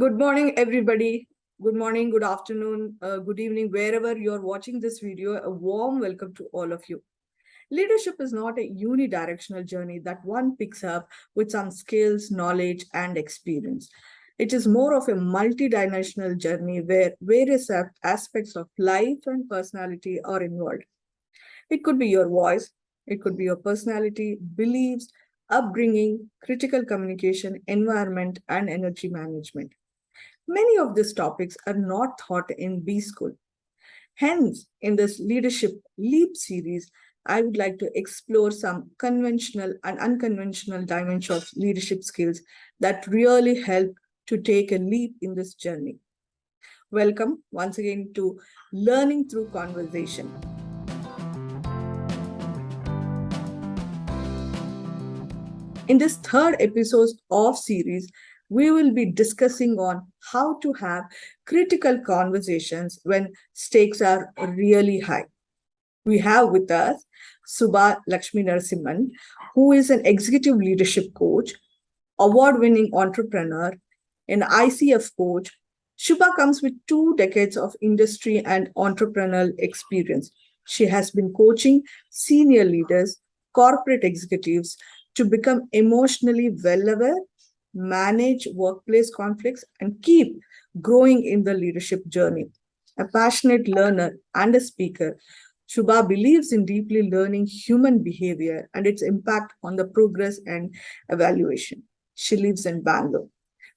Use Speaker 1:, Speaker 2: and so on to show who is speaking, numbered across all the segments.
Speaker 1: Good morning, everybody. Good morning, good afternoon, good evening, wherever you're watching this video. A warm welcome to all of you. Leadership is not a unidirectional journey that one picks up with some skills, knowledge, and experience. It is more of a multidimensional journey where various aspects of life and personality are involved. It could be your voice, it could be your personality, beliefs, upbringing, critical communication, environment, and energy management. Many of these topics are not taught in B school. Hence, in this Leadership Leap series, I would like to explore some conventional and unconventional dimensions of leadership skills that really help to take a leap in this journey. Welcome once again to Learning Through Conversation. In this third episode of series, we will be discussing on how to have critical conversations when stakes are really high. We have with us Suba Lakshminarasimhan, who is an executive leadership coach, award-winning entrepreneur, an ICF coach. Shubha comes with 2 decades of industry and entrepreneurial experience. She has been coaching senior leaders, corporate executives to become emotionally well-aware, manage workplace conflicts, and keep growing in the leadership journey. A passionate learner and a speaker, Shubha believes in deeply learning human behavior and its impact on the progress and evaluation. She lives in Bangalore.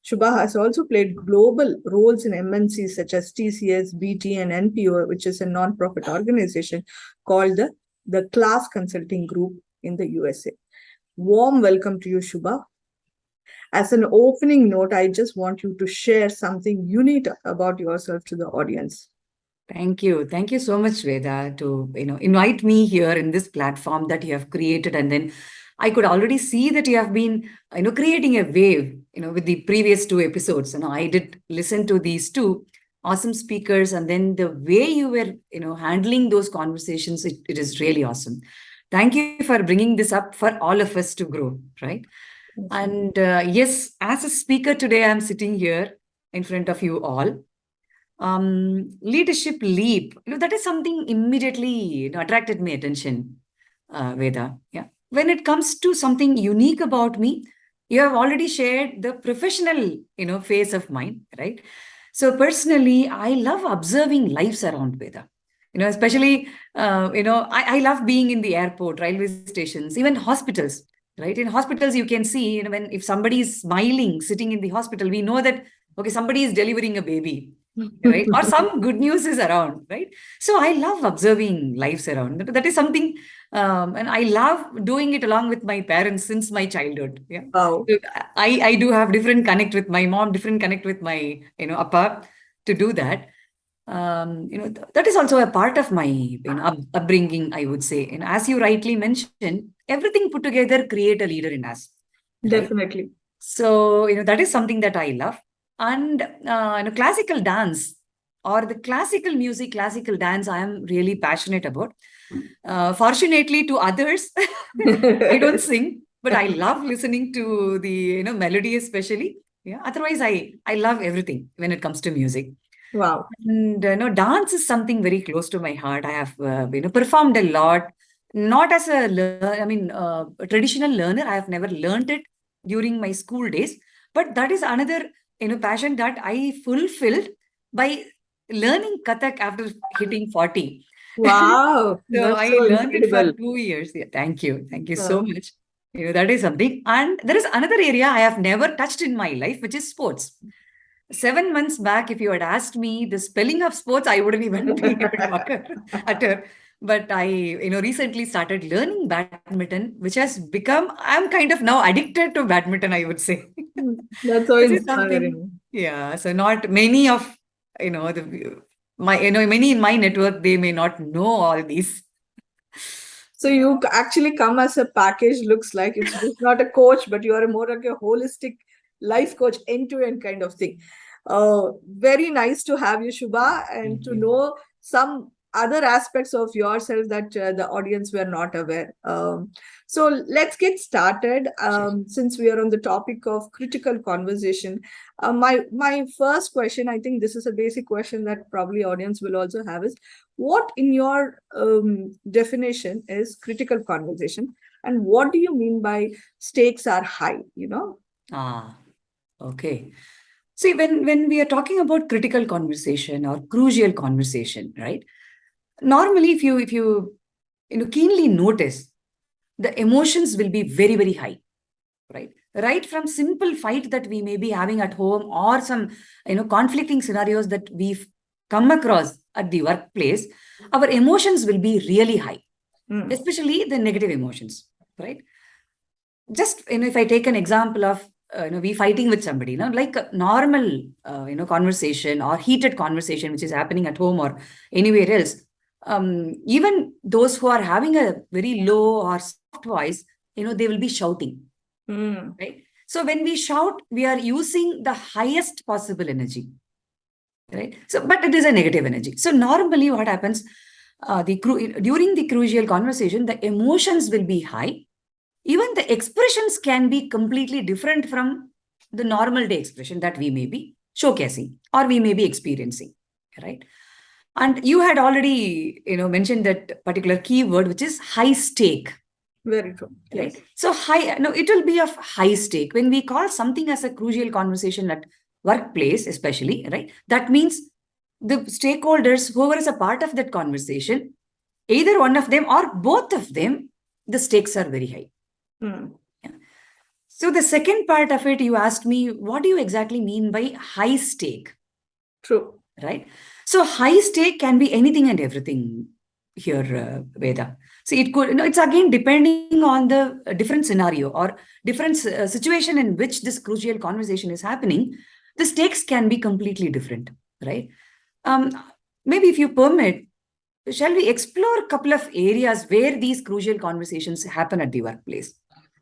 Speaker 1: Shubha has also played global roles in MNCs such as TCS, BT, and NPO, which is a non-profit organization called the Class Consulting Group in the USA. Warm welcome to you, Shubha. As an opening note, I just want you to share something unique about yourself to the audience.
Speaker 2: Thank you. Thank you so much, Veda, to invite me here in this platform that you have created. And then I could already see that you have been creating a wave with the previous 2 episodes. I did listen to these 2 awesome speakers, and then the way you were handling those conversations, it is really awesome. Thank you for bringing this up for all of us to grow, right? And yes, as a speaker today, I'm sitting here in front of you all. Leadership leap, that is something immediately attracted my attention, Veda. Yeah. When it comes to something unique about me, you have already shared the professional, phase of mine, right? So personally, I love observing lives around, Veda. Especially, I love being in the airport, railway stations, even hospitals, right? In hospitals, you can see, when if somebody is smiling, sitting in the hospital, we know that, okay, somebody is delivering a baby, right? Or some good news is around, right? So I love observing lives around. That is something, and I love doing it along with my parents since my childhood. Yeah.
Speaker 1: Wow.
Speaker 2: So I do have different connect with my mom, different connect with my, appa to do that. That is also a part of my upbringing, I would say. And as you rightly mentioned, everything put together create a leader in us, right?
Speaker 1: Definitely.
Speaker 2: So, that is something that I love. And, classical dance or the classical music, classical dance, I am really passionate about. Fortunately, to others, I don't sing, but I love listening to the, melody especially. Yeah. Otherwise, I love everything when it comes to music.
Speaker 1: Wow.
Speaker 2: And, dance is something very close to my heart. I have, performed a lot, not as a traditional learner. I have never learned it during my school days, but that is another, passion that I fulfilled by learning Kathak after hitting 40.
Speaker 1: Wow.
Speaker 2: So
Speaker 1: That's
Speaker 2: I
Speaker 1: so
Speaker 2: learned it for
Speaker 1: incredible.
Speaker 2: 2 years. Yeah, thank you. Thank you so
Speaker 1: Uh,
Speaker 2: much. That is something. And there is another area I have never touched in my life, which is sports. 7 months back, if you had asked me the spelling of sports, I wouldn't even be able to utter. But I, recently started learning badminton, which has become, I'm kind of now addicted to badminton, I would say.
Speaker 1: That's so
Speaker 2: This is something,
Speaker 1: inspiring.
Speaker 2: yeah. So not many of, many in my network, they may not know all these.
Speaker 1: So you actually come as a package, looks like it's just not a coach, but you are more like a holistic life coach, end-to-end kind of thing. Very nice to have you, Shubha, and
Speaker 2: Thank
Speaker 1: to
Speaker 2: you.
Speaker 1: know some other aspects of yourself that the audience were not aware. So let's get started. Since we are on the topic of critical conversation, my first question, I think this is a basic question that probably audience will also have, is what in your definition is critical conversation, and what do you mean by stakes are high?
Speaker 2: Okay. See, when we are talking about critical conversation or crucial conversation, right? Normally, if you keenly notice, the emotions will be very, very high, right? Right from simple fight that we may be having at home, or some conflicting scenarios that we've come across at the workplace, our emotions will be really high, especially the negative emotions, right? Just if I take an example of we fighting with somebody, like a normal conversation or heated conversation which is happening at home or anywhere else, even those who are having a very low or soft voice, they will be shouting, right? So when we shout, we are using the highest possible energy, right? So, but it is a negative energy. So normally what happens, during the crucial conversation, the emotions will be high. Even the expressions can be completely different from the normal day expression that we may be showcasing or we may be experiencing, right? And you had already, mentioned that particular keyword, which is high stake.
Speaker 1: Very true.
Speaker 2: Right.
Speaker 1: Yes.
Speaker 2: So it will be of high stake. When we call something as a crucial conversation at workplace, especially, right? That means the stakeholders, whoever is a part of that conversation, either one of them or both of them, the stakes are very high. Yeah. So the second part of it, you asked me, what do you exactly mean by high stake?
Speaker 1: True.
Speaker 2: Right. So high stake can be anything and everything here, Veda. See, it could, it's again depending on the different scenario or different situation in which this crucial conversation is happening. The stakes can be completely different, right? Maybe if you permit, shall we explore a couple of areas where these crucial conversations happen at the workplace?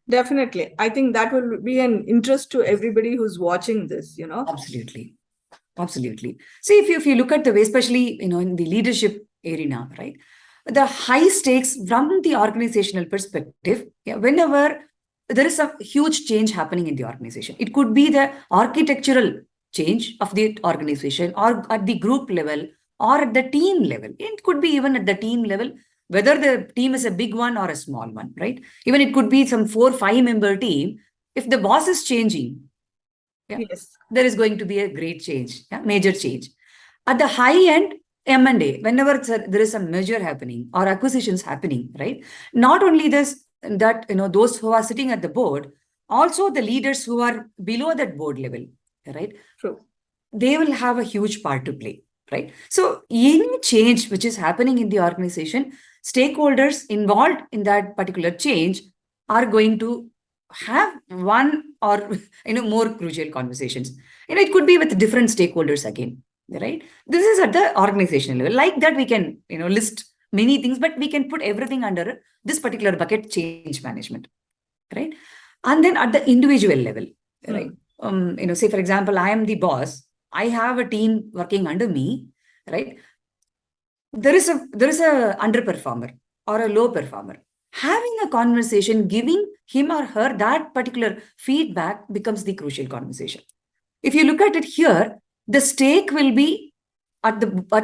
Speaker 1: Definitely. I think that will be an interest to everybody who's watching this,
Speaker 2: Absolutely. Absolutely. See, if you look at the way, especially, in the leadership arena, right? The high stakes from the organizational perspective, whenever there is a huge change happening in the organization, it could be the architectural change of the organization or at the group level or at the team level. It could be even at the team level, whether the team is a big one or a small one, right? Even it could be some 4-5 member team. If the boss is changing,
Speaker 1: yes,
Speaker 2: there is going to be a great change, major change. At the high end, M&A, whenever there is a merger happening or acquisitions happening, right? Not only this, that, those who are sitting at the board, also the leaders who are below that board level, right?
Speaker 1: true.
Speaker 2: They will have a huge part to play, right? So any change which is happening in the organization, stakeholders involved in that particular change are going to have one or more crucial conversations. It could be with different stakeholders again, right? This is at the organizational level. Like that, we can list many things, but we can put everything under this particular bucket, change management, right? And then at the individual level, right? Say for example, I am the boss. I have a team working under me, right? There is a underperformer or a low performer. Having a conversation, giving him or her that particular feedback becomes the crucial conversation. If you look at it here, the stake will be at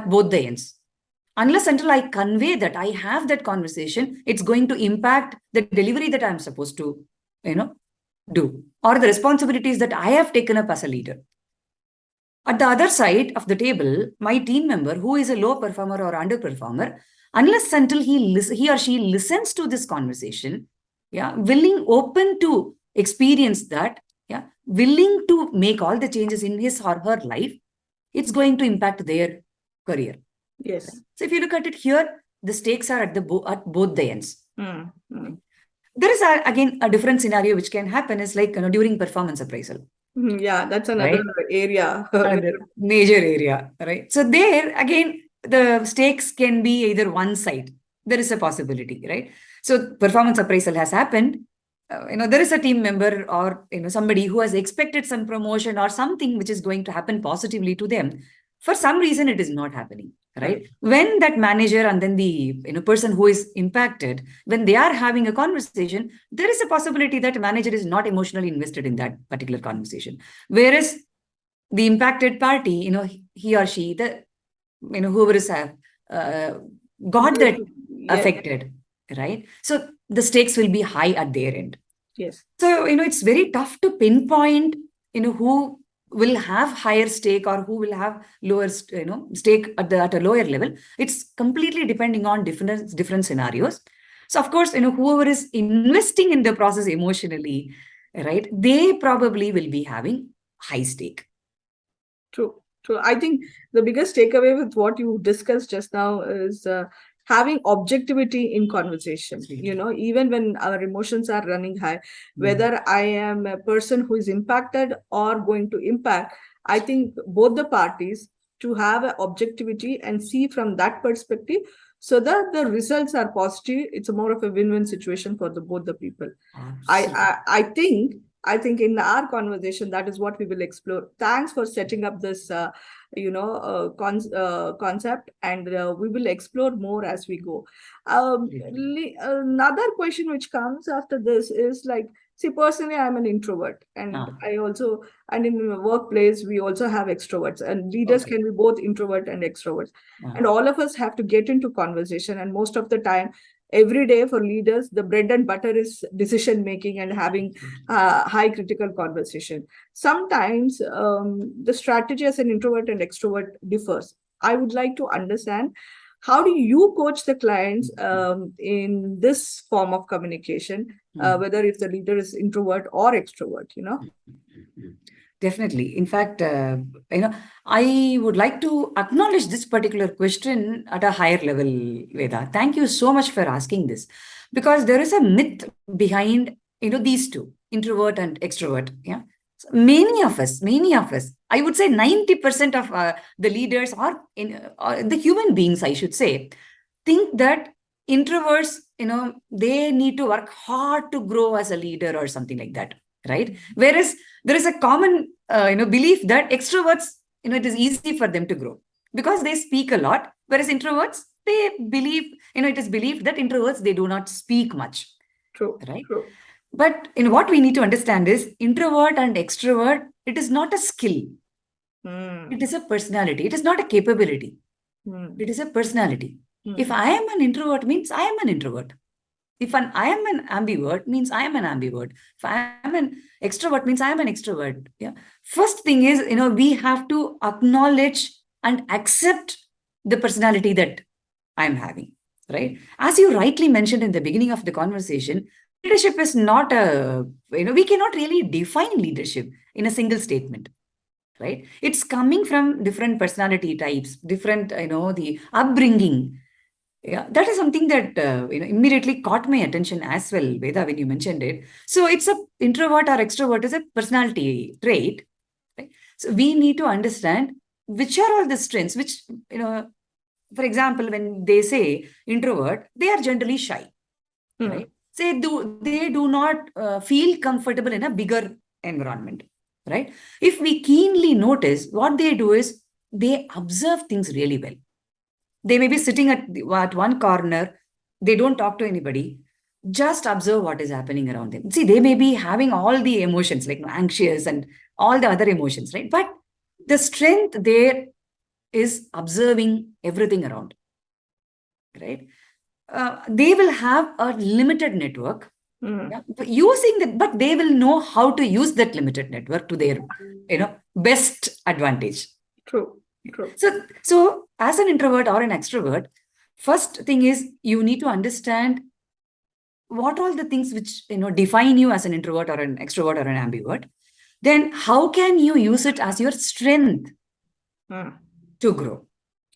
Speaker 2: both the ends. Unless until I convey that I have that conversation, it's going to impact the delivery that I'm supposed to, do, or the responsibilities that I have taken up as a leader. At the other side of the table, my team member who is a low performer or underperformer, unless until he or she listens to this conversation, willing, open to experience that, willing to make all the changes in his or her life, it's going to impact their career.
Speaker 1: Yes.
Speaker 2: So if you look at it here, the stakes are at both the ends. There is again a different scenario which can happen is like during performance appraisal.
Speaker 1: Yeah, that's another area.
Speaker 2: Another major area, right? So there again, the stakes can be either one side. There is a possibility, right? So performance appraisal has happened. There is a team member or somebody who has expected some promotion or something which is going to happen positively to them. For some reason, it is not happening, right? When that manager and then the person who is impacted, when they are having a conversation, there is a possibility that manager is not emotionally invested in that particular conversation, whereas the impacted party, he or she, the whoever is uh, got that
Speaker 1: Yes.
Speaker 2: affected, right? So the stakes will be high at their end.
Speaker 1: Yes.
Speaker 2: So it's very tough to pinpoint who will have higher stake or who will have lower stake at a lower level. It's completely depending on different scenarios. So of course, whoever is investing in the process emotionally, right, they probably will be having high stake.
Speaker 1: True. True. I think the biggest takeaway with what you discussed just now is having objectivity in conversation. Even when our emotions are running high, whether I am a person who is impacted or going to impact, I think both the parties to have a objectivity and see from that perspective so that the results are positive. It's a more of a win-win situation for both the people. I think in our conversation that is what we will explore. Thanks for setting up this concept, and we will explore more as we go. Another question which comes after this is like, see, personally I'm an introvert, and I also, and in the workplace we also have extroverts, and leaders can be both introvert and extroverts, and all of us have to get into conversation, and most of the time every day for leaders the bread and butter is decision making and having high critical conversation. Sometimes the strategy as an introvert and extrovert differs. I would like to understand, how do you coach the clients in this form of communication, whether if the leader is introvert or extrovert?
Speaker 2: Definitely. In fact, I would like to acknowledge this particular question at a higher level, Veda. Thank you so much for asking this, because there is a myth behind, these two, introvert and extrovert. Yeah. So many of us, I would say 90% of the leaders or the human beings, I should say, think that introverts, they need to work hard to grow as a leader or something like that, right? Whereas there is a common belief that extroverts, it is easy for them to grow because they speak a lot, whereas introverts, they believe, it is believed that introverts, they do not speak much.
Speaker 1: True.
Speaker 2: Right.
Speaker 1: True.
Speaker 2: But what we need to understand is introvert and extrovert, it is not a skill. It is a personality. It is not a capability. It is a personality. If I am an introvert, means I am an introvert. If I am an ambivert, means I am an ambivert. If I am an extrovert, means I am an extrovert. Yeah. First thing is, we have to acknowledge and accept the personality that I'm having, right? As you rightly mentioned in the beginning of the conversation, leadership is not we cannot really define leadership in a single statement, right? It's coming from different personality types, different, the upbringing. Yeah, that is something that immediately caught my attention as well, Veda, when you mentioned it. So it's a introvert or extrovert is a personality trait, right? So we need to understand which are all the strengths, which, for example, when they say introvert, they are generally shy, right? They do not feel comfortable in a bigger environment, right? If we keenly notice, what they do is they observe things really well. They may be sitting at one corner. They don't talk to anybody. Just observe what is happening around them. See, they may be having all the emotions, like anxious and all the other emotions, right? But the strength there is observing everything around, right? They will have a limited network. Yeah, using that, but they will know how to use that limited network to their, best advantage.
Speaker 1: True. True.
Speaker 2: So as an introvert or an extrovert, first thing is you need to understand what all the things which define you as an introvert or an extrovert or an ambivert. Then how can you use it as your strength to grow?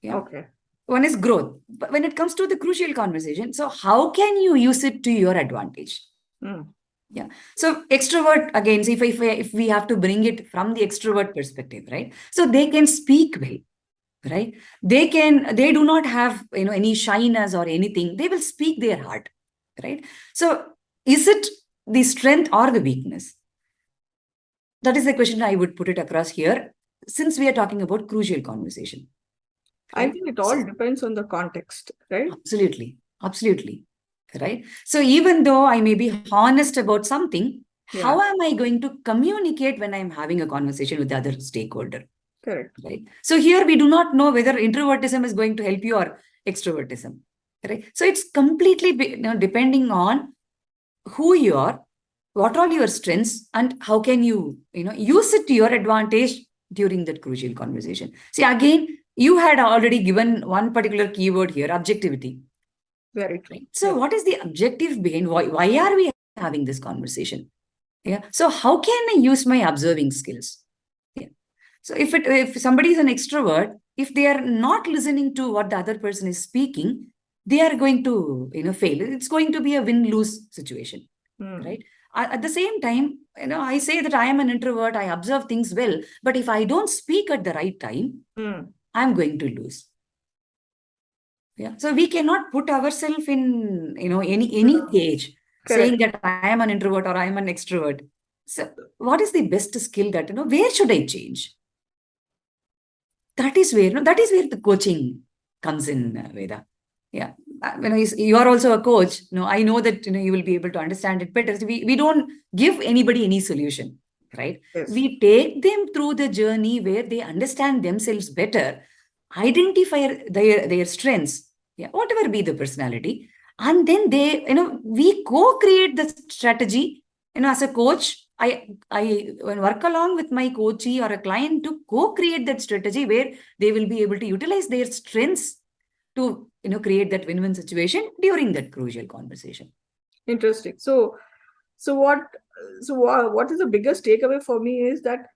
Speaker 2: Yeah.
Speaker 1: Okay.
Speaker 2: One is growth. But when it comes to the crucial conversation, so how can you use it to your advantage? Yeah. So extrovert, again, if we have to bring it from the extrovert perspective, right? So they can speak well, right? They do not have any shyness or anything. They will speak their heart, right? So is it the strength or the weakness? That is the question I would put it across here, since we are talking about crucial conversation.
Speaker 1: I think it all depends on the context, right?
Speaker 2: Absolutely. Absolutely. Right. So even though I may be honest about something, how am I going to communicate when I'm having a conversation with the other stakeholder?
Speaker 1: Correct.
Speaker 2: Right. So here we do not know whether introvertism is going to help you or extrovertism. Right. So it's completely depending on who you are, what are your strengths, and how can you, use it to your advantage during that crucial conversation. See, again, you had already given one particular keyword here, objectivity.
Speaker 1: Very true.
Speaker 2: So what is the objective behind why are we having this conversation? Yeah. So how can I use my observing skills? Yeah. So if somebody is an extrovert, if they are not listening to what the other person is speaking, they are going to, fail. It's going to be a win-lose situation. Right. At the same time, I say that I am an introvert, I observe things well, but if I don't speak at the right time, I'm going to lose. Yeah. So we cannot put ourselves in, any cage. Correct. Saying that I am an introvert or I am an extrovert. So what is the best skill that, where should I change? That is where, the coaching comes in, Veda. Yeah. You are also a coach. I know that, you will be able to understand it better. So we don't give anybody any solution, right? Yes. We take them through the journey where they understand themselves better, identify their strengths, yeah, whatever be the personality, and then they, we co-create the strategy. As a coach, I work along with my coachee or a client to co-create that strategy where they will be able to utilize their strengths to, create that win-win situation during that crucial conversation.
Speaker 1: Interesting. So what is the biggest takeaway for me is that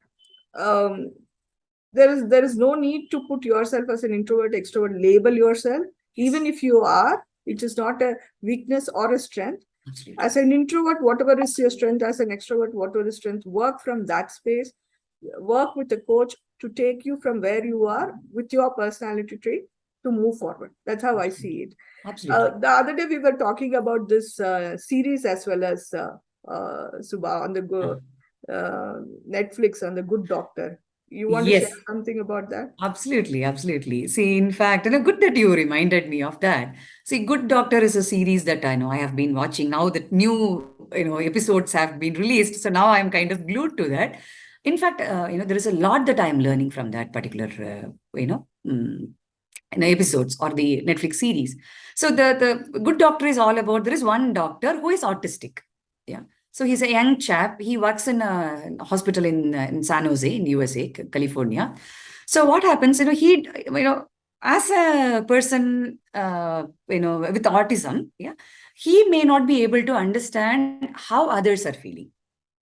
Speaker 1: there is no need to put yourself as an introvert, extrovert, label yourself. Even if you are, it is not a weakness or a strength. Absolutely. As an introvert, whatever is your strength, as an extrovert, whatever is strength, work from that space, work with the coach to take you from where you are with your personality trait to move forward. That's how I see it. Absolutely. The other day we were talking about this series as well as Suba on the Netflix on the Good Doctor. You want to share something about that?
Speaker 2: Absolutely, absolutely. See, in fact, good that you reminded me of that. See, Good Doctor is a series that I know I have been watching now that new, episodes have been released. So now I'm kind of glued to that. In fact, there is a lot that I'm learning from that particular, episodes or the Netflix series. So the Good Doctor is all about, there is one doctor who is autistic. Yeah. So he's a young chap. He works in a hospital in San Jose, in USA, California. So what happens, he, as a person, with autism, yeah, he may not be able to understand how others are feeling.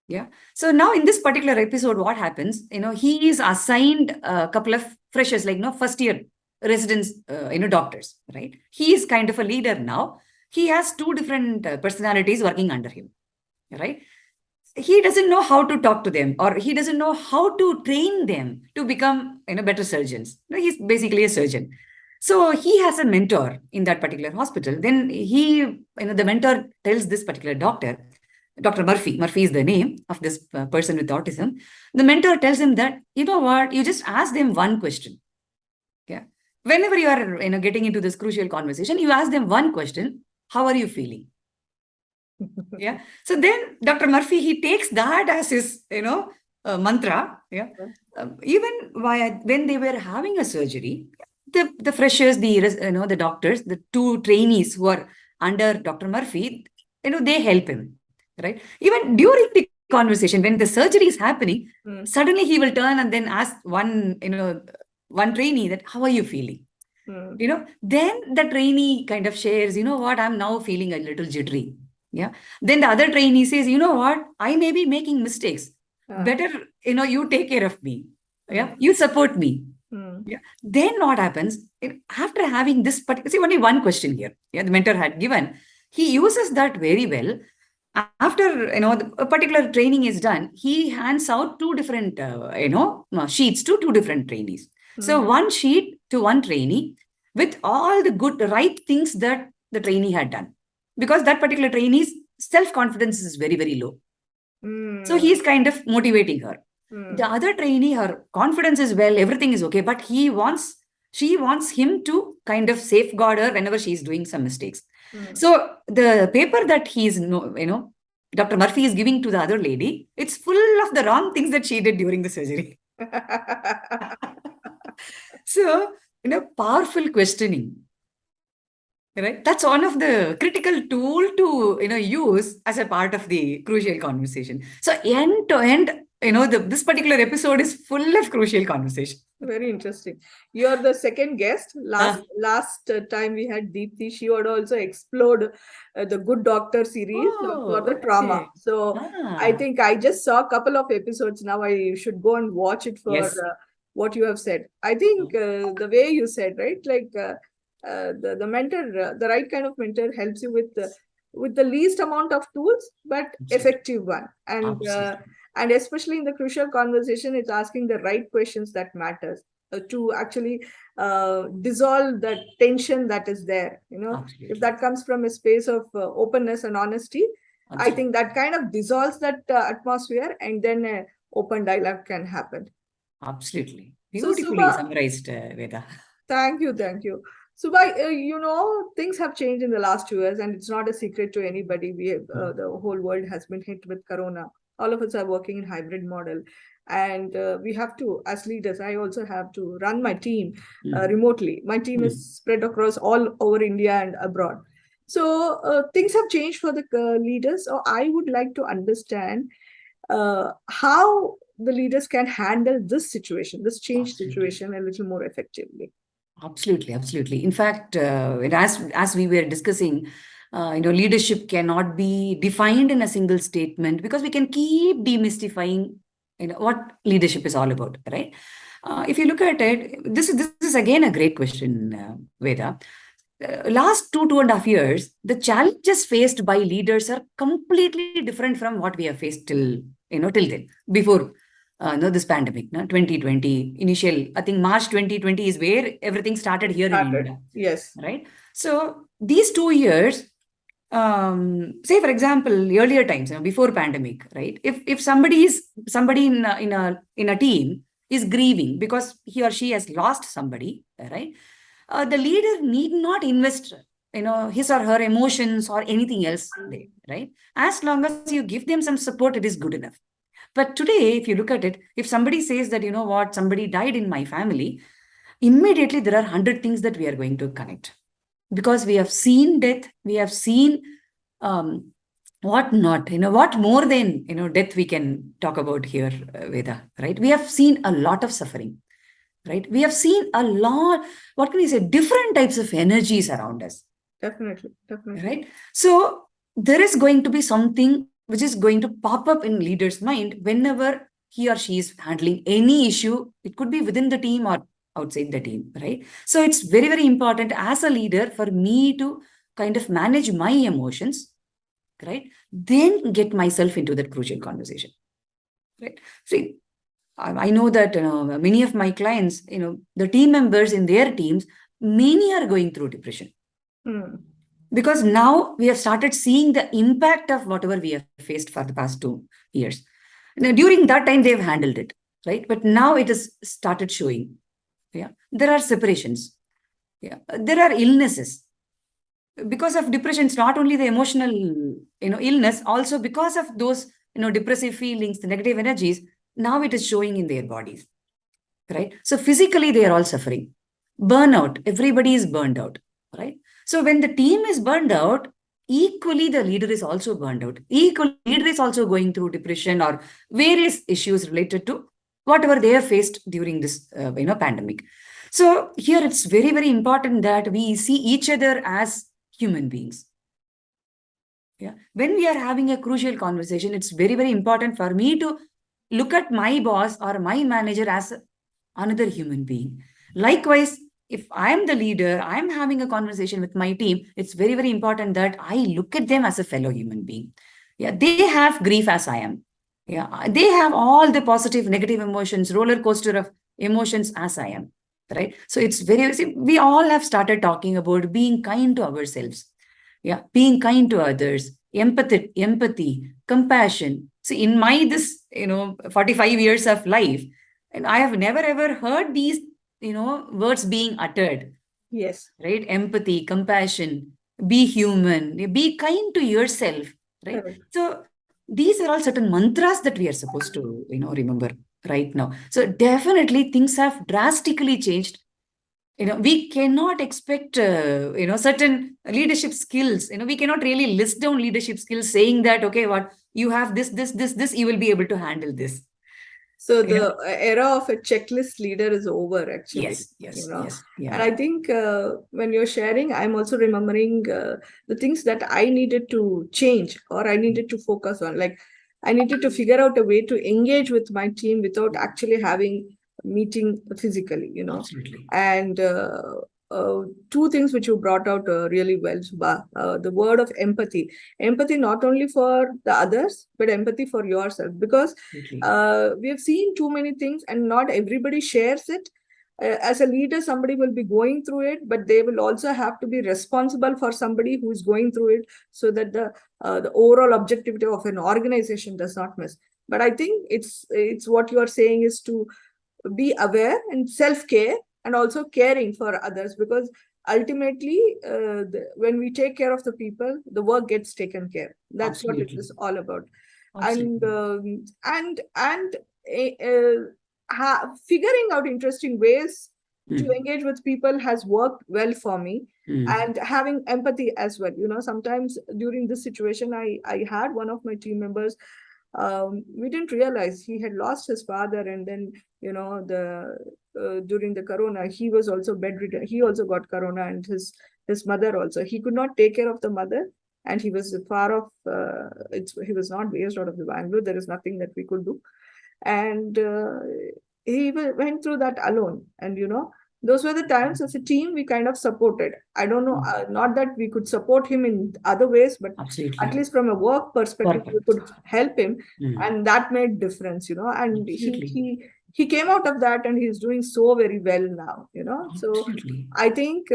Speaker 2: Yeah. So now in this particular episode, what happens, he is assigned a couple of freshers, like, first year residents, doctors, right? He is kind of a leader now. He has two different personalities working under him, right? He doesn't know how to talk to them, or he doesn't know how to train them to become, better surgeons. He's basically a surgeon. So he has a mentor in that particular hospital. Then he, the mentor tells this particular doctor, Dr. Murphy. Murphy is the name of this person with autism. The mentor tells him that, you know what, you just ask them one question. Yeah. Whenever you are, getting into this crucial conversation, you ask them one question: how are you feeling? Yeah. So then Dr. Murphy, he takes that as his, mantra. Yeah. Even when they were having a surgery, the freshers, the doctors, the two trainees who are under Dr. Murphy, they help him, right? Even during the conversation, when the surgery is happening, suddenly he will turn and then ask one trainee that, how are you feeling? Then the trainee kind of shares, what, I'm now feeling a little jittery. Yeah. Then the other trainee says, you know what, I may be making mistakes. Better, you take care of me. Yeah. You support me. Yeah. Then what happens after having this particular, see, only one question here. Yeah. The mentor had given. He uses that very well. After, a particular training is done, he hands out two different, sheets to two different trainees. So one sheet to one trainee with all the good, right things that the trainee had done. Because that particular trainee's self-confidence is very, very low. So he's kind of motivating her. The other trainee, her confidence is well, everything is okay, but he wants She wants him to kind of safeguard her whenever she's doing some mistakes.
Speaker 1: Mm.
Speaker 2: So the paper that he's, Dr. Murphy is giving to the other lady, it's full of the wrong things that she did during the surgery. So, powerful questioning, right? That's one of the critical tool to, use as a part of the crucial conversation. So end to end, this particular episode is full of crucial conversation.
Speaker 1: Very interesting. You're the second guest. Last time we had Deepthi, she would also explored the Good Doctor series for the trauma.
Speaker 2: Okay.
Speaker 1: So I think I just saw a couple of episodes now. I should go and watch it for
Speaker 2: Yes.
Speaker 1: what you have said. I think the way you said, right, like the mentor, the right kind of mentor helps you with the least amount of tools, but effective one. And especially in the crucial conversation, it's asking the right questions that matters to actually dissolve the tension that is there.
Speaker 2: Absolutely.
Speaker 1: If that comes from a space of openness and honesty,
Speaker 2: Absolutely.
Speaker 1: I think that kind of dissolves that atmosphere, and then open dialogue can happen.
Speaker 2: Absolutely.
Speaker 1: So,
Speaker 2: Beautifully
Speaker 1: Suba,
Speaker 2: summarized, Veda.
Speaker 1: thank you. Suba, things have changed in the last 2 years, and it's not a secret to anybody. The whole world has been hit with corona. All of us are working in hybrid model, and we have to, as leaders, I also have to run my team remotely. My team is spread across all over India and abroad. So things have changed for the leaders. So I would like to understand how the leaders can handle this situation, this change situation, a little more effectively.
Speaker 2: Absolutely. In fact, as we were discussing, leadership cannot be defined in a single statement, because we can keep demystifying, what leadership is all about, right? If you look at it, this is again a great question, Veda. Last 2.5 years, the challenges faced by leaders are completely different from what we have faced till then, before this pandemic, 2020 initial, I think March 2020 is where everything started here in India.
Speaker 1: Yes.
Speaker 2: Right. So these 2 years, say for example, earlier times, before pandemic, right? If somebody in a team is grieving because he or she has lost somebody, right? The leader need not invest, his or her emotions or anything else there, right? As long as you give them some support, it is good enough. But today, if you look at it, if somebody says that, somebody died in my family, immediately there are 100 things that we are going to connect. Because we have seen death, we have seen what not, what more than, death we can talk about here, Veda, right? We have seen a lot of suffering, right? We have seen a lot, what can we say, different types of energies around us.
Speaker 1: Definitely.
Speaker 2: Right? So there is going to be something which is going to pop up in leader's mind whenever he or she is handling any issue. It could be within the team or outside the team, right? So it's very important as a leader for me to kind of manage my emotions, right? Then get myself into that crucial conversation, right? See, I know that many of my clients, the team members in their teams, many are going through depression. Because now we have started seeing the impact of whatever we have faced for the past 2 years. Now, during that time, they've handled it, right? But now it has started showing. Yeah, there are separations. Yeah, there are illnesses. Because of depression, it's not only the emotional, illness, also because of those, depressive feelings, the negative energies, now it is showing in their bodies, right? So physically, they are all suffering. Burnout, everybody is burned out, right? So when the team is burned out, equally the leader is also burned out. Equally, leader is also going through depression or various issues related to whatever they have faced during this, pandemic. So here it's very important that we see each other as human beings. Yeah. When we are having a crucial conversation, it's very important for me to look at my boss or my manager as another human being. Likewise, if I'm the leader, I'm having a conversation with my team, it's very important that I look at them as a fellow human being. Yeah, they have grief as I am. Yeah, they have all the positive, negative emotions, roller coaster of emotions as I am. Right. So it's we all have started talking about being kind to ourselves. Yeah, being kind to others, empathy, compassion. See, in my this 45 years of life, and I have never ever heard these words being uttered,
Speaker 1: Yes.
Speaker 2: right? Empathy, compassion, be human, be kind to yourself, right?
Speaker 1: Correct.
Speaker 2: So these are all certain mantras that we are supposed to, remember right now. So definitely things have drastically changed. We cannot expect, certain leadership skills. We cannot really list down leadership skills saying that, okay, what you have this, you will be able to handle this.
Speaker 1: So
Speaker 2: You know,
Speaker 1: the era of a checklist leader is over, actually,
Speaker 2: yes, yes, yes,
Speaker 1: And
Speaker 2: yeah,
Speaker 1: I think when you're sharing, I'm also remembering the things that I needed to change or I needed to focus on. Like, I needed to figure out a way to engage with my team without actually having a meeting physically,
Speaker 2: absolutely.
Speaker 1: And two things which you brought out really well, Subha. The word of empathy. Empathy not only for the others, but empathy for yourself. Because
Speaker 2: Absolutely.
Speaker 1: we have seen too many things and not everybody shares it. As a leader, somebody will be going through it, but they will also have to be responsible for somebody who is going through it, so that the overall objectivity of an organization does not miss. But I think it's what you are saying is to be aware and self-care and also caring for others, because ultimately when we take care of the people, the work gets taken care. That's what it
Speaker 2: Absolutely.
Speaker 1: is all about. And
Speaker 2: Absolutely.
Speaker 1: figuring out interesting ways to
Speaker 2: Mm.
Speaker 1: engage with people has worked well for me.
Speaker 2: Mm.
Speaker 1: And having empathy as well, sometimes during this situation, I had one of my team members. We didn't realize he had lost his father, and then the during the corona, he was also bedridden. He also got corona, and his mother also. He could not take care of the mother, and he was far off. He was not based out of the Bangalore. There is nothing that we could do, and he went through that alone. And those were the times as a team we kind of supported. I don't know,
Speaker 2: Mm.
Speaker 1: not that we could support him in other ways, but at
Speaker 2: Absolutely.
Speaker 1: least from a work perspective we
Speaker 2: Perfect.
Speaker 1: could help him.
Speaker 2: Mm.
Speaker 1: And that made difference, and
Speaker 2: Absolutely.
Speaker 1: he came out of that, and he's doing so very well now. So
Speaker 2: Absolutely.
Speaker 1: I think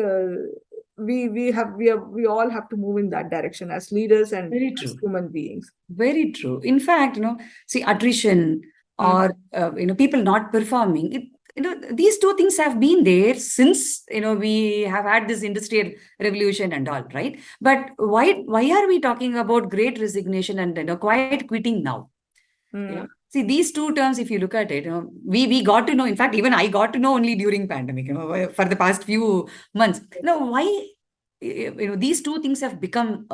Speaker 1: we all have to move in that direction as leaders and
Speaker 2: Very
Speaker 1: as
Speaker 2: true.
Speaker 1: human beings.
Speaker 2: Very true. In fact, see, attrition
Speaker 1: Mm.
Speaker 2: or, people not performing, these two things have been there since, we have had this industrial revolution and all, right? But why are we talking about great resignation and, quiet quitting now?
Speaker 1: Mm.
Speaker 2: See, these two terms, if you look at it, we got to know. In fact, even I got to know only during pandemic, for the past few months. Why, these two things have become,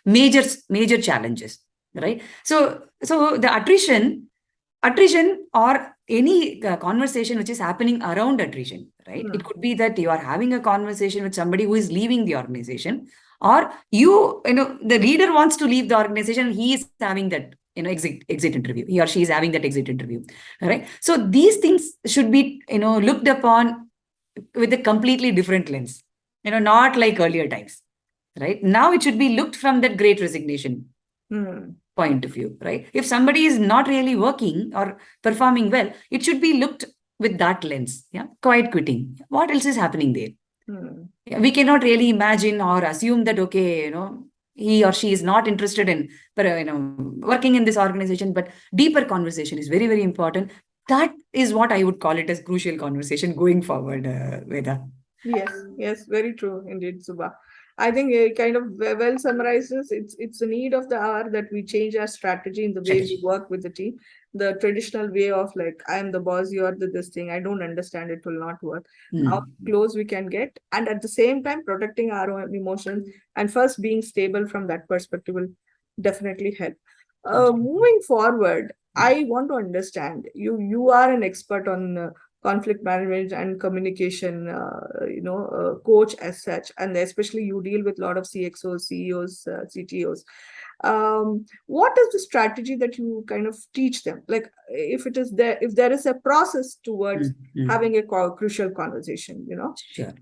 Speaker 2: major challenges, right? So the attrition or any conversation which is happening around attrition, right?
Speaker 1: Mm.
Speaker 2: It could be that you are having a conversation with somebody who is leaving the organization, or the leader wants to leave the organization. He is having that, exit interview. He or she is having that exit interview, right? So these things should be, looked upon with a completely different lens, not like earlier times, right? Now it should be looked from that great resignation
Speaker 1: Mm.
Speaker 2: point of view, right? If somebody is not really working or performing well, it should be looked with that lens. Yeah, quiet quitting. What else is happening there?
Speaker 1: Mm.
Speaker 2: Yeah, we cannot really imagine or assume that, okay, he or she is not interested in, but working in this organization. But deeper conversation is very, very important. That is what I would call it as crucial conversation going forward, Veda.
Speaker 1: Yes, yes, very true indeed, Subha. I think it kind of well summarizes. It's a need of the hour that we change our strategy in the way we
Speaker 2: Strategy.
Speaker 1: work with the team. The traditional way of like, I am the boss, you are this thing. I don't understand, it will not work. How
Speaker 2: Mm.
Speaker 1: close we can get, and at the same time protecting our own emotions, and first being stable from that perspective will definitely help.
Speaker 2: Absolutely.
Speaker 1: Moving forward,
Speaker 2: Mm.
Speaker 1: I want to understand you. You are an expert on conflict management and communication, coach as such, and especially you deal with a lot of CXOs, CEOs, CTOs. What is the strategy that you kind of teach them? Like, if there is a process towards
Speaker 2: Mm. Mm.
Speaker 1: having a crucial conversation.
Speaker 2: Sure.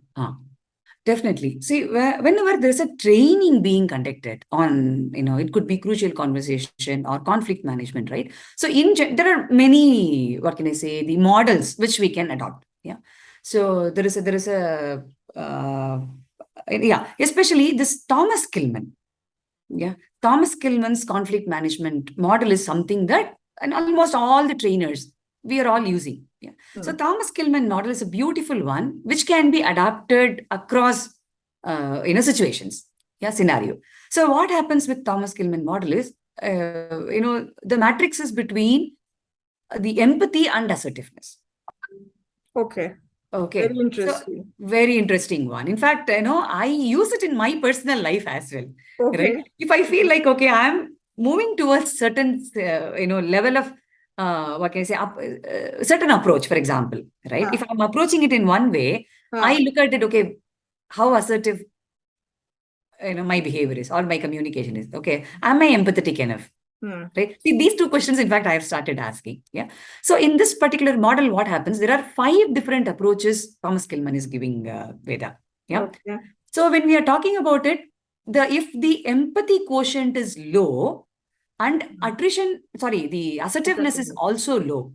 Speaker 2: Definitely. See, whenever there's a training being conducted on, it could be crucial conversation or conflict management, right? So there are many, what can I say, the models which we can adopt. Yeah. So yeah, especially this Thomas Kilman. Yeah. Thomas Kilman's conflict management model is something that, and almost all the trainers, we are all using. Yeah. So Thomas Kilmann model is a beautiful one, which can be adapted across situations, scenario. So what happens with Thomas Kilmann model is, the matrix is between the empathy and assertiveness.
Speaker 1: Okay.
Speaker 2: Okay.
Speaker 1: Very
Speaker 2: So
Speaker 1: interesting.
Speaker 2: very interesting one. In fact, I use it in my personal life as well. Right?
Speaker 1: Okay.
Speaker 2: If I feel like, okay, I'm moving towards certain, level of, what can I say, certain approach, for example, right?
Speaker 1: Yeah.
Speaker 2: If I'm approaching it in one way, I look at it, okay, how assertive, my behavior is or my communication is. Okay, am I empathetic enough? Right? See, these two questions, in fact, I have started asking. Yeah. So in this particular model, what happens? There are 5 different approaches Thomas Kilmann is giving, Veda. Yeah.
Speaker 1: Okay.
Speaker 2: So when we are talking about it, if the empathy quotient is low and the assertiveness is also low,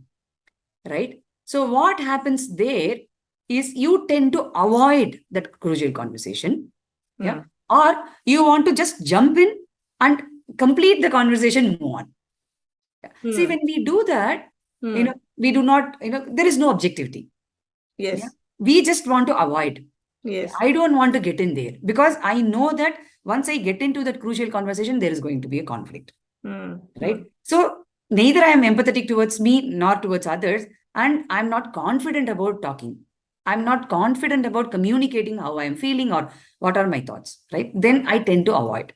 Speaker 2: right? So what happens there is you tend to avoid that crucial conversation. Yeah. Or you want to just jump in and complete the conversation, move on. See, when we do that, we do not, there is no objectivity.
Speaker 1: Yes.
Speaker 2: Yeah? We just want to avoid.
Speaker 1: Yes.
Speaker 2: I don't want to get in there because I know that once I get into that crucial conversation, there is going to be a conflict. Right? So neither I am empathetic towards me nor towards others, and I'm not confident about talking. I'm not confident about communicating how I am feeling or what are my thoughts. Right? Then I tend to avoid.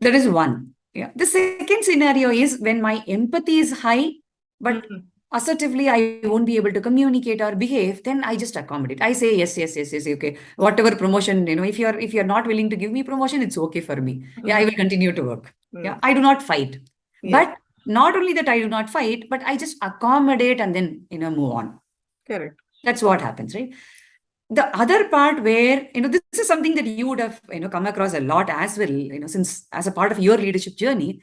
Speaker 2: That is one. Yeah. The second scenario is when my empathy is high, but assertively I won't be able to communicate or behave, then I just accommodate. I say yes, yes, yes, yes, okay. Whatever promotion, if you're not willing to give me promotion, it's okay for me. Yeah, I will continue to work. Yeah, I do not fight. But not only that I do not fight, but I just accommodate and then move on.
Speaker 1: Correct.
Speaker 2: That's what happens, right? The other part where, this is something that you would have, come across a lot as well, since as a part of your leadership journey,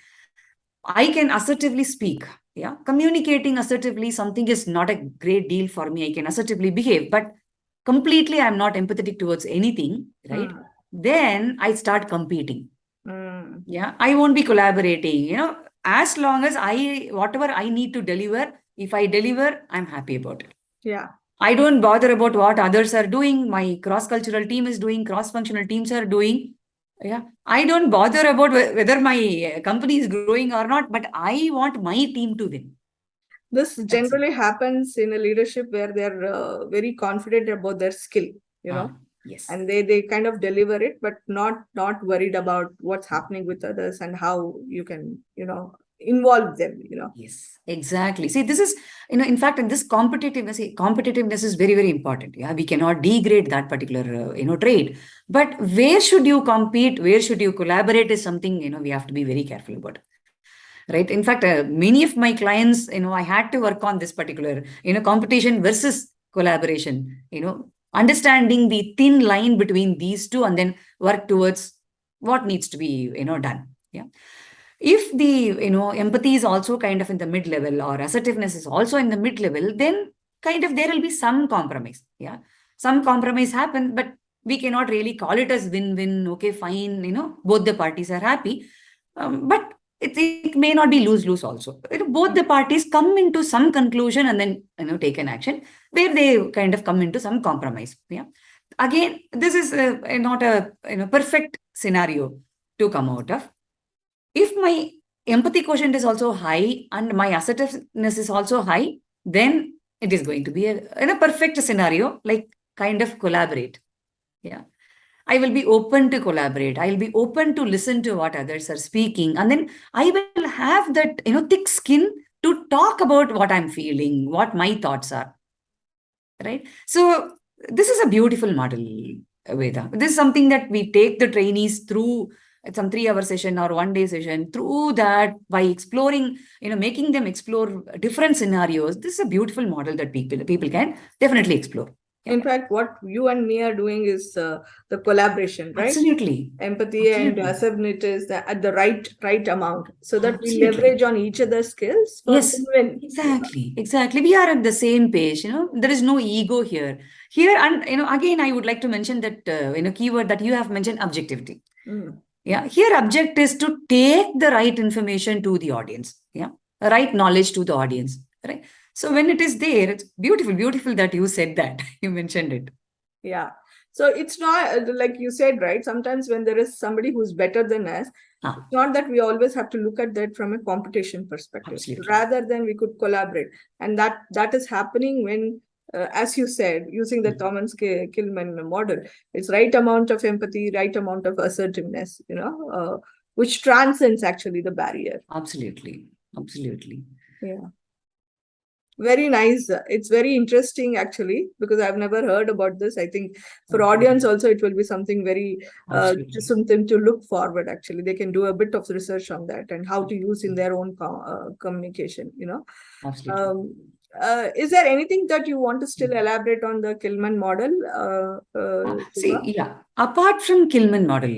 Speaker 2: I can assertively speak. Yeah. Communicating assertively, something is not a great deal for me. I can assertively behave, but completely I'm not empathetic towards anything, right? Then I start competing. Yeah. I won't be collaborating, as long as whatever I need to deliver, if I deliver, I'm happy about it.
Speaker 1: Yeah.
Speaker 2: I don't bother about what others are doing. My cross-cultural team is doing, cross-functional teams are doing. Yeah. I don't bother about whether my company is growing or not, but I want my team to win.
Speaker 1: This generally happens in a leadership where they're very confident about their skill,
Speaker 2: yes.
Speaker 1: And they kind of deliver it, but not worried about what's happening with others and how you can, involve them,
Speaker 2: Yes, exactly. See, this is, in fact, in this competitiveness is very, very important. Yeah, we cannot degrade that particular, trait. But where should you compete? Where should you collaborate is something, we have to be very careful about. Right. In fact, many of my clients, I had to work on this particular, competition versus collaboration, understanding the thin line between these two and then work towards what needs to be, done. Yeah. If the, empathy is also kind of in the mid level or assertiveness is also in the mid level, then kind of there will be some compromise. Yeah. Some compromise happen, but we cannot really call it as win-win. Okay, fine. Both the parties are happy. But it may not be lose-lose also. Both the parties come into some conclusion and then, take an action where they kind of come into some compromise. Yeah. Again, this is not a perfect scenario to come out of. If my empathy quotient is also high and my assertiveness is also high, then it is going to be in a perfect scenario, like kind of collaborate. Yeah. I will be open to collaborate. I'll be open to listen to what others are speaking. And then I will have that, thick skin to talk about what I'm feeling, what my thoughts are. Right. So this is a beautiful model, Veda. This is something that we take the trainees through some 3-hour session or 1-day session. Through that, by exploring, making them explore different scenarios. This is a beautiful model that people can definitely explore.
Speaker 1: In fact, what you and me are doing is the collaboration, right?
Speaker 2: Absolutely.
Speaker 1: Empathy and assertiveness at the right amount, so that we leverage on each other's skills for win.
Speaker 2: Exactly. We are at the same page. There is no ego here. And again, I would like to mention that keyword that you have mentioned, objectivity. Yeah. Here, object is to take the right information to the audience. Yeah. Right knowledge to the audience. Right. So when it is there, it's beautiful that you said that. You mentioned it.
Speaker 1: Yeah. So it's not like you said, right? Sometimes when there is somebody who's better than us,
Speaker 2: Ah,
Speaker 1: it's not that we always have to look at that from a competition perspective.
Speaker 2: absolutely.
Speaker 1: Rather than we could collaborate, and that is happening when, as you said, using the
Speaker 2: Mm.
Speaker 1: Thomas Killman model, it's right amount of empathy, right amount of assertiveness, which transcends actually the barrier.
Speaker 2: Absolutely. Absolutely.
Speaker 1: Yeah. Very nice. It's very interesting actually, because I've never heard about this. I think for audience also it will be something very just
Speaker 2: Absolutely.
Speaker 1: something to look forward. Actually, they can do a bit of research on that and how to use in their own communication.
Speaker 2: Absolutely.
Speaker 1: Um, is there anything that you want to still elaborate on the Killman model, Suba?
Speaker 2: See, yeah, apart from Killman model,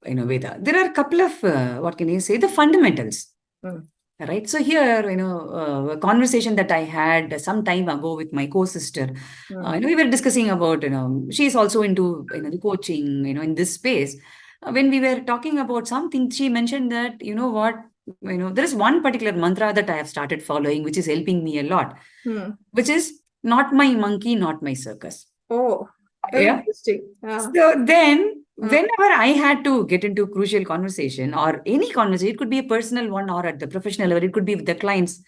Speaker 2: Veda, there are a couple of, what can you say, the fundamentals.
Speaker 1: Mm,
Speaker 2: Right. So here, a conversation that I had some time ago with my co-sister,
Speaker 1: mm,
Speaker 2: we were discussing about, she's also into, the coaching, in this space. When we were talking about something, she mentioned that, what, there is one particular mantra that I have started following, which is helping me a lot,
Speaker 1: mm.
Speaker 2: which is not my monkey, not my circus.
Speaker 1: Oh, very
Speaker 2: Yeah.
Speaker 1: interesting. Yeah.
Speaker 2: So then,
Speaker 1: Mm,
Speaker 2: whenever I had to get into crucial conversation or any conversation, it could be a personal one or at the professional level, it could be with the clients,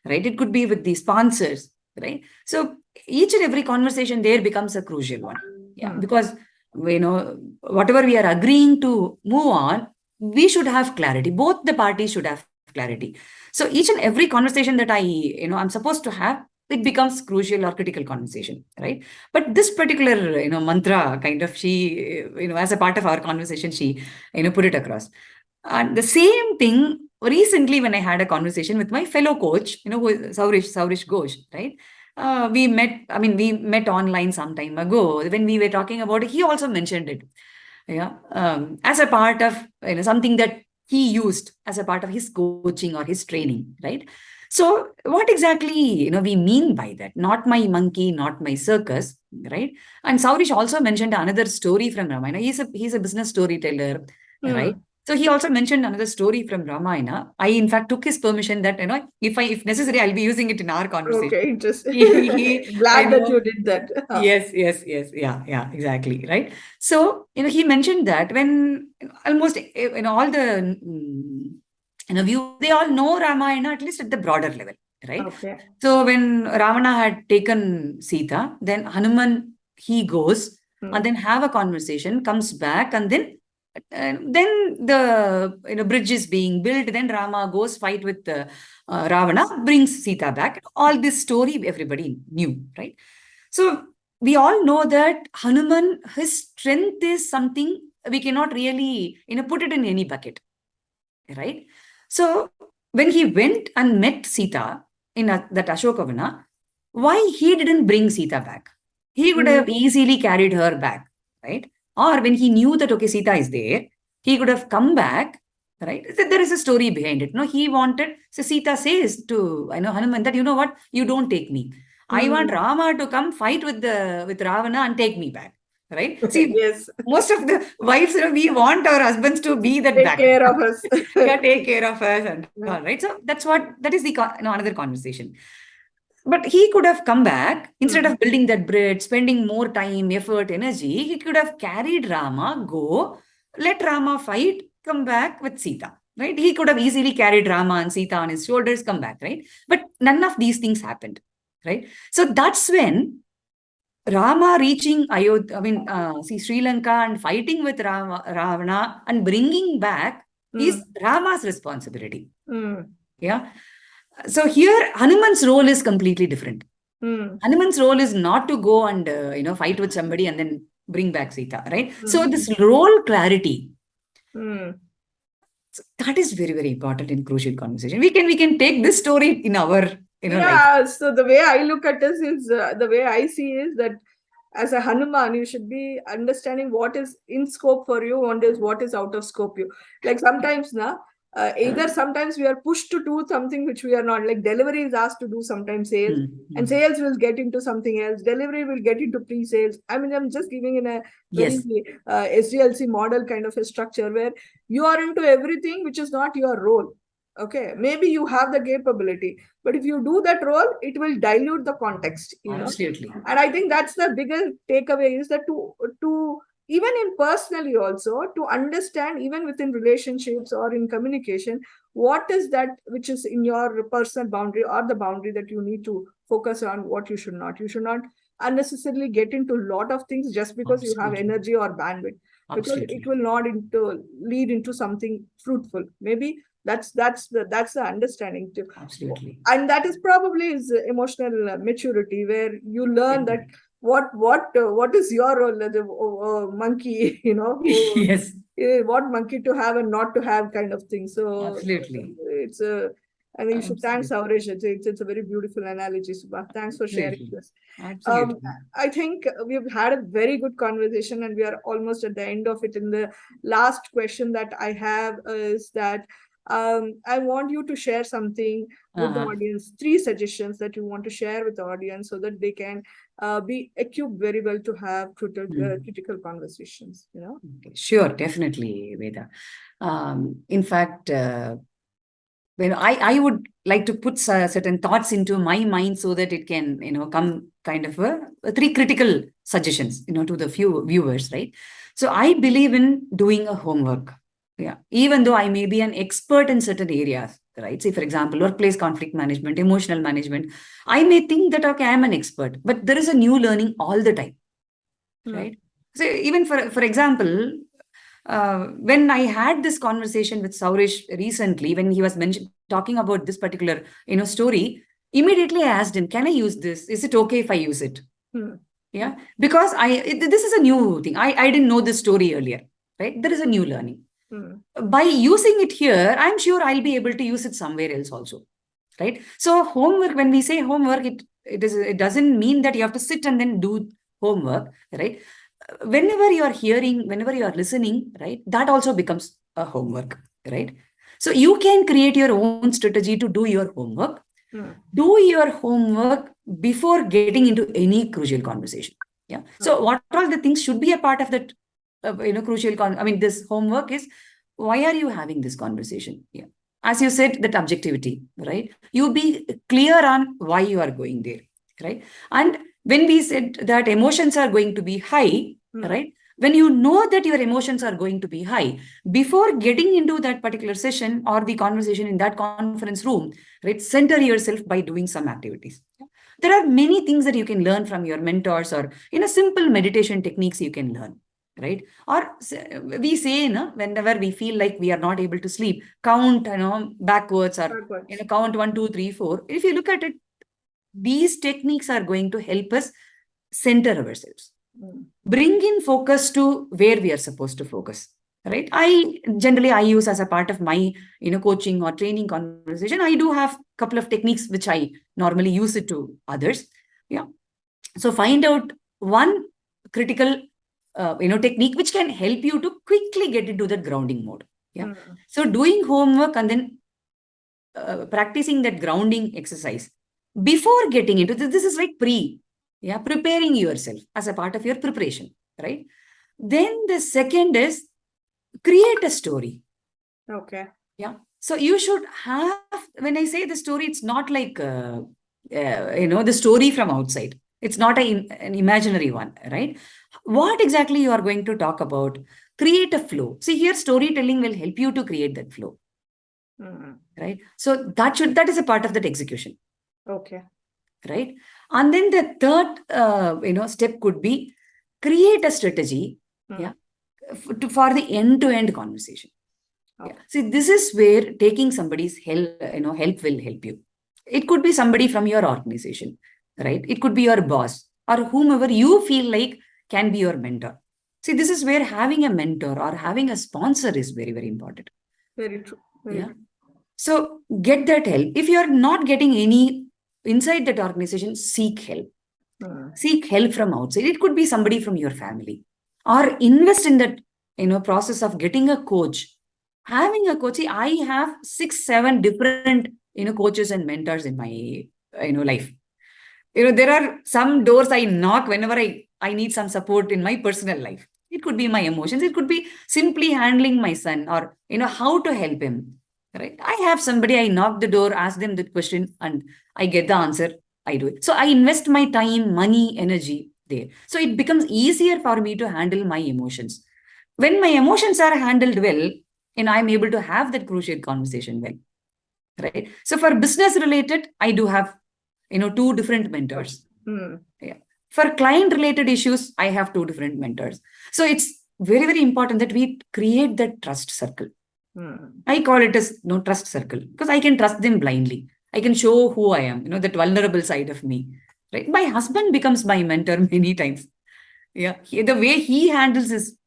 Speaker 2: right? It could be with the sponsors, right? So each and every conversation there becomes a crucial one. Yeah,
Speaker 1: mm,
Speaker 2: because whatever we are agreeing to move on, we should have clarity. Both the parties should have clarity. So each and every conversation that I'm supposed to have, it becomes crucial or critical conversation, right? But this particular, mantra kind of she, as a part of our conversation, she, put it across. And the same thing recently when I had a conversation with my fellow coach, who is Saurish Ghosh, right? We met online some time ago. When we were talking about it, he also mentioned it. Yeah. As a part of, something that he used as a part of his coaching or his training, right? So what exactly, we mean by that? Not my monkey, not my circus, right? And Saurish also mentioned another story from Ramayana. He's a business storyteller, right?
Speaker 1: mm.
Speaker 2: So he also mentioned another story from Ramayana. I in fact took his permission that, if necessary, I'll be using it in our conversation.
Speaker 1: Okay, interesting.
Speaker 2: I
Speaker 1: Glad that
Speaker 2: know.
Speaker 1: you did that.
Speaker 2: Yes. Yeah, exactly. Right. So, he mentioned that when almost, all the, viewers, they all know Ramayana, at least at the broader level, right?
Speaker 1: Okay.
Speaker 2: So when Ravana had taken Sita, then Hanuman, he goes and
Speaker 1: Mm,
Speaker 2: then have a conversation, comes back, and then the, bridge is being built. Then Rama goes fight with Ravana, brings Sita back. All this story everybody knew, right? So we all know that Hanuman, his strength is something we cannot really, put it in any bucket, right? So when he went and met Sita in that Ashokavana, why he didn't bring Sita back? He would
Speaker 1: mm,
Speaker 2: have easily carried her back, right? Or when he knew that, okay, Sita is there, he could have come back, right? There is a story behind it. No, he wanted, so Sita says to, Hanuman that, you know what, you don't take me. I want
Speaker 1: mm.
Speaker 2: Rama to come fight with Ravana and take me back, right? See,
Speaker 1: Yes,
Speaker 2: most of the wives, we want our husbands to be that
Speaker 1: take
Speaker 2: backup.
Speaker 1: care of us.
Speaker 2: Yeah, take care of us and
Speaker 1: Yeah.
Speaker 2: all, right? So that is the another conversation. But he could have come back instead
Speaker 1: Mm,
Speaker 2: of building that bridge, spending more time, effort, energy. He could have carried Rama, go, let Rama fight, come back with Sita, right? He could have easily carried Rama and Sita on his shoulders, come back, right? But none of these things happened, right? So that's when Rama reaching Ayodhya, Sri Lanka and fighting with Ravana and bringing back is
Speaker 1: mm,
Speaker 2: Rama's responsibility.
Speaker 1: mm,
Speaker 2: Yeah. So here, Hanuman's role is completely different.
Speaker 1: mm,
Speaker 2: Hanuman's role is not to go and, fight with somebody and then bring back Sita, right? So
Speaker 1: mm,
Speaker 2: this role clarity,
Speaker 1: mm.
Speaker 2: that is very, very important in crucial conversation. We can take this story in our, life.
Speaker 1: Yeah, so the way I look at this is the way I see is that as a Hanuman, you should be understanding what is in scope for you and is what is out of scope you. Like sometimes na, either sometimes we are pushed to do something which we are not. Like delivery is asked to do sometimes sales, and
Speaker 2: Mm-hmm.
Speaker 1: sales will get into something else. Delivery will get into pre-sales. I mean, I'm just giving in a very
Speaker 2: Yes.
Speaker 1: SDLC model kind of a structure where you are into everything which is not your role. Okay, maybe you have the capability, but if you do that role, it will dilute the context,
Speaker 2: Absolutely.
Speaker 1: And I think that's the bigger takeaway, is that to even in personally also, to understand even within relationships or in communication, what is that which is in your personal boundary, or the boundary that you need to focus on, what you should not. You should not unnecessarily get into a lot of things just because you have
Speaker 2: Absolutely.
Speaker 1: energy or bandwidth, because it
Speaker 2: Absolutely.
Speaker 1: will not lead into something fruitful. Maybe that's the understanding too.
Speaker 2: Absolutely.
Speaker 1: And that is probably is emotional maturity, where you learn that what is your role as a monkey,
Speaker 2: Yes,
Speaker 1: what monkey to have and not to have, kind of thing. So
Speaker 2: absolutely.
Speaker 1: it's a, and you should thank
Speaker 2: Absolutely.
Speaker 1: Sauresh. It's a very beautiful analogy, Subha. Thanks for sharing
Speaker 2: Absolutely.
Speaker 1: this. Um,
Speaker 2: Absolutely.
Speaker 1: I think we've had a very good conversation, and we are almost at the end of it. And the last question that I have is that I want you to share something with the
Speaker 2: Uh-huh.
Speaker 1: audience, three suggestions that you want to share with the audience, so that they can be equipped very well to have critical conversations.
Speaker 2: Okay. Sure, definitely, Veda. In fact, I would like to put certain thoughts into my mind so that it can, come kind of a three critical suggestions, to the few viewers, right? So I believe in doing a homework. Yeah. Even though I may be an expert in certain areas, right? Say, for example, workplace conflict management, emotional management, I may think that, okay, I'm an expert, but there is a new learning all the time,
Speaker 1: Hmm.
Speaker 2: right? So even for example, when I had this conversation with Saurish recently, when he was talking about this particular, story, immediately I asked him, "Can I use this? Is it okay if I use it?"
Speaker 1: Hmm.
Speaker 2: Yeah, because this is a new thing. I didn't know this story earlier, right? There is a new learning.
Speaker 1: Hmm.
Speaker 2: By using it here, I'm sure I'll be able to use it somewhere else also, right? So homework, when we say homework, it doesn't mean that you have to sit and then do homework, right? Whenever you are hearing, whenever you are listening, right, that also becomes a homework, right? So you can create your own strategy to do your homework.
Speaker 1: Hmm.
Speaker 2: Do your homework before getting into any crucial conversation. Yeah. So
Speaker 1: Okay.
Speaker 2: what all the things should be a part of that, crucial I mean, this homework is, why are you having this conversation? Yeah. As you said, that objectivity, right? You be clear on why you are going there, right? And when we said that emotions are going to be high,
Speaker 1: Hmm.
Speaker 2: right? When you know that your emotions are going to be high, before getting into that particular session or the conversation in that conference room, right? Center yourself by doing some activities. There are many things that you can learn from your mentors, or simple meditation techniques you can learn, right? Or we say, whenever we feel like we are not able to sleep, count, backwards, or
Speaker 1: Backwards.
Speaker 2: count 1, 2, 3, 4. If you look at it, these techniques are going to help us center ourselves,
Speaker 1: Hmm.
Speaker 2: bring in focus to where we are supposed to focus, right? I use as a part of my coaching or training conversation, I do have a couple of techniques which I normally use it to others. Yeah. So find out one critical technique which can help you to quickly get into that grounding mode. Yeah.
Speaker 1: Hmm.
Speaker 2: So doing homework and then practicing that grounding exercise before getting into this is like preparing yourself as a part of your preparation, right? Then the second is, create a story.
Speaker 1: Okay.
Speaker 2: Yeah. So you should have, when I say the story, it's not like, the story from outside. It's not an imaginary one, right? What exactly you are going to talk about? Create a flow. See, here storytelling will help you to create that flow,
Speaker 1: Hmm.
Speaker 2: right? So that is a part of that execution,
Speaker 1: Okay.
Speaker 2: right? And then the third, step could be, create a strategy,
Speaker 1: Hmm.
Speaker 2: yeah, for the end-to-end conversation. Yeah.
Speaker 1: Okay.
Speaker 2: See, this is where taking somebody's help will help you. It could be somebody from your organization, right? It could be your boss or whomever you feel like can be your mentor. See, this is where having a mentor or having a sponsor is very, very important.
Speaker 1: Very true. Very
Speaker 2: Yeah.
Speaker 1: true.
Speaker 2: So get that help. If you're not getting any inside that organization, seek help.
Speaker 1: Hmm.
Speaker 2: Seek help from outside. It could be somebody from your family, or invest in that, process of getting a coach. Having a coach. See, I have 6, 7 different, coaches and mentors in my, life. There are some doors I knock whenever I need some support in my personal life. It could be my emotions. It could be simply handling my son, or, how to help him. right? I have somebody, I knock the door, ask them the question, and I get the answer. I do it. So I invest my time, money, energy there. So it becomes easier for me to handle my emotions. When my emotions are handled well, I'm able to have that crucial conversation well, right? So for business related, I do have, two different mentors. Yeah. For client related issues, I have two different mentors. So it's very, very important that we create that trust circle. I call it as no trust circle because I can trust them blindly. I can show who I am, that vulnerable side of me. Right. My husband becomes my mentor many times. Yeah. The way he handles his,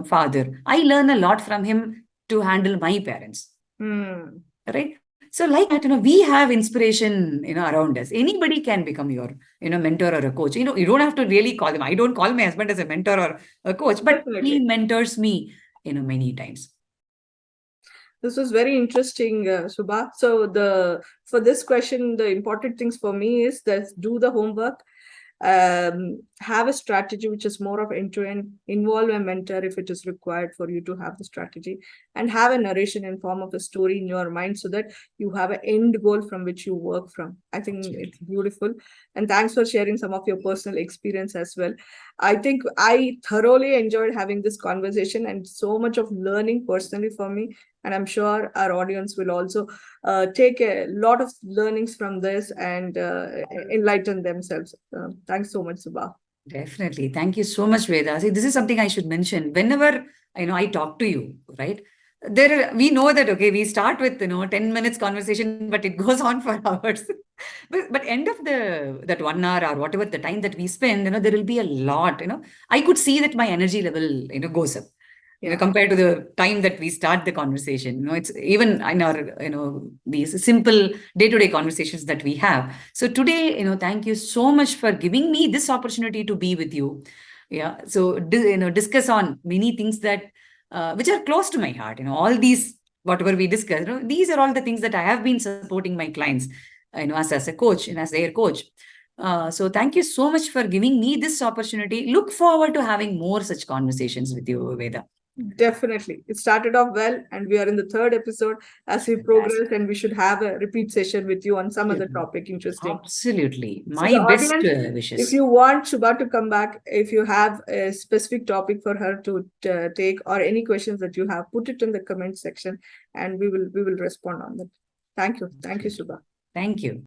Speaker 2: father, I learn a lot from him to handle my parents. Right. So like that, we have inspiration, around us. Anybody can become your, mentor or a coach. You don't have to really call them. I don't call my husband as a mentor or a coach, but he
Speaker 1: Definitely.
Speaker 2: mentors me, many times.
Speaker 1: This was very interesting, Subha. So for this question, the important things for me is that do the homework, have a strategy which is more of end-to-end, involve a mentor if it is required for you to have the strategy, and have a narration in form of a story in your mind so that you have an end goal from which you work from. I think it's beautiful. And thanks for sharing some of your personal experience as well. I think I thoroughly enjoyed having this conversation and so much of learning personally for me. And I'm sure our audience will also take a lot of learnings from this and enlighten themselves. Thanks so much, Subha.
Speaker 2: Definitely. Thank you so much, Veda. See, this is something I should mention. Whenever I talk to you, right? We know that okay, we start with 10 minutes conversation, but it goes on for hours. But end of that 1 hour or whatever the time that we spend, there will be a lot. I could see that my energy level goes up. Compared to the time that we start the conversation. It's even in our, these simple day-to-day conversations that we have. So today, thank you so much for giving me this opportunity to be with you. Yeah. So, discuss on many things that, which are close to my heart, all these, whatever we discuss, these are all the things that I have been supporting my clients, as a coach and as their coach. So thank you so much for giving me this opportunity. Look forward to having more such conversations with you, Veda.
Speaker 1: Definitely. It started off well, and we are in the third episode as we
Speaker 2: Fantastic.
Speaker 1: progress, and we should have a repeat session with you on some other topic. Interesting.
Speaker 2: Absolutely.
Speaker 1: So,
Speaker 2: My
Speaker 1: the
Speaker 2: best
Speaker 1: audience, if
Speaker 2: wishes.
Speaker 1: you want Shubha to come back, if you have a specific topic for her to take or any questions that you have, put it in the comment section and we will respond on that. Thank you. Thank you, Shubha.
Speaker 2: Thank you.